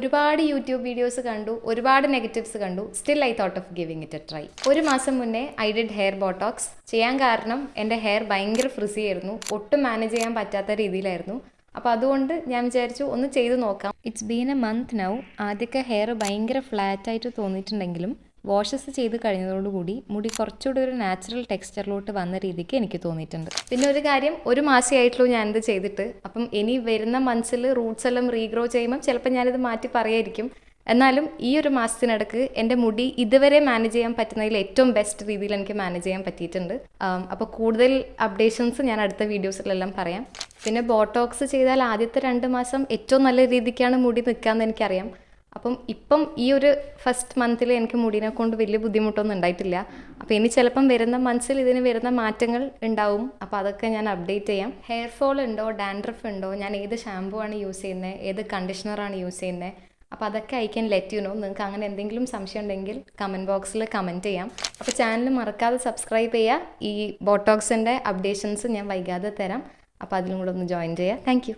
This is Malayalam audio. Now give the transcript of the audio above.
ഒരുപാട് യൂട്യൂബ് വീഡിയോസ് കണ്ടു, ഒരുപാട് നെഗറ്റീവ്സ് കണ്ടു. Still I thought of giving it A try. ഒരു മാസം മുന്നേ ഐ ഡിഡ് ഹെയർ ബോട്ടോക്സ്. ചെയ്യാൻ കാരണം എൻ്റെ ഹെയർ ഭയങ്കര ഫ്രിസി ആയിരുന്നു, ഒട്ടും മാനേജ് ചെയ്യാൻ പറ്റാത്ത രീതിയിലായിരുന്നു. അപ്പോൾ അതുകൊണ്ട് ഞാൻ വിചാരിച്ചു ഒന്ന് ചെയ്ത് നോക്കാം. It's been A month now. ആദ്യമൊക്കെ ഹെയർ ഭയങ്കര ഫ്ലാറ്റായിട്ട് തോന്നിയിട്ടുണ്ടെങ്കിലും വാഷസ് ചെയ്ത് കഴിഞ്ഞതോടുകൂടി മുടി കുറച്ചുകൂടി ഒരു നാച്ചുറൽ ടെക്സ്ചറിലോട്ട് വന്ന രീതിക്ക് എനിക്ക് തോന്നിയിട്ടുണ്ട്. പിന്നെ ഒരു കാര്യം, ഒരു മാസമേ ആയിട്ടുള്ളൂ ഞാനിത് ചെയ്തിട്ട്. അപ്പം ഇനി വരുന്ന മന്ത്സിൽ റൂട്ട്സ് എല്ലാം റീഗ്രോ ചെയ്യുമ്പം ചിലപ്പോൾ ഞാനിത് മാറ്റി പറയായിരിക്കും. എന്നാലും ഈ ഒരു മാസത്തിനിടക്ക് എൻ്റെ മുടി ഇതുവരെ മാനേജ് ചെയ്യാൻ പറ്റുന്നതിൽ ഏറ്റവും ബെസ്റ്റ് രീതിയിൽ എനിക്ക് മാനേജ് ചെയ്യാൻ പറ്റിയിട്ടുണ്ട്. അപ്പോൾ കൂടുതൽ അപ്ഡേഷൻസ് ഞാൻ അടുത്ത വീഡിയോസിലെല്ലാം പറയാം. പിന്നെ ബോട്ടോക്സ് ചെയ്താൽ ആദ്യത്തെ 2 മാസം ഏറ്റവും നല്ല രീതിക്കാണ് മുടി നിൽക്കാമെന്ന് എനിക്കറിയാം. അപ്പം ഇപ്പം ഈ ഒരു ഫസ്റ്റ് മന്തിൽ എനിക്ക് മുടിനെ കൊണ്ട് വലിയ ബുദ്ധിമുട്ടൊന്നും ഉണ്ടായിട്ടില്ല. അപ്പോൾ ഇനി ചിലപ്പം വരുന്ന മന്ത്സിൽ ഇതിന് വരുന്ന മാറ്റങ്ങൾ ഉണ്ടാവും. അപ്പോൾ അതൊക്കെ ഞാൻ അപ്ഡേറ്റ് ചെയ്യാം. ഹെയർ ഫോൾ ഉണ്ടോ, ഡാൻഡ്രഫ് ഉണ്ടോ, ഞാൻ ഏത് ഷാമ്പൂ ആണ് യൂസ് ചെയ്യുന്നത്, ഏത് കണ്ടീഷണറാണ് യൂസ് ചെയ്യുന്നത്, അപ്പോൾ അതൊക്കെ I can let you know. നിങ്ങൾക്ക് അങ്ങനെ എന്തെങ്കിലും സംശയം ഉണ്ടെങ്കിൽ കമൻറ്റ് ബോക്സിൽ കമൻറ്റ് ചെയ്യാം. അപ്പോൾ ചാനൽ മറക്കാതെ സബ്സ്ക്രൈബ് ചെയ്യുക. ഈ ബോട്ടോക്സിൻ്റെ അപ്ഡേഷൻസ് ഞാൻ വൈകാതെ തരാം. അപ്പോൾ അതിലും കൂടെ ഒന്ന് ജോയിൻ ചെയ്യുക. Thank you.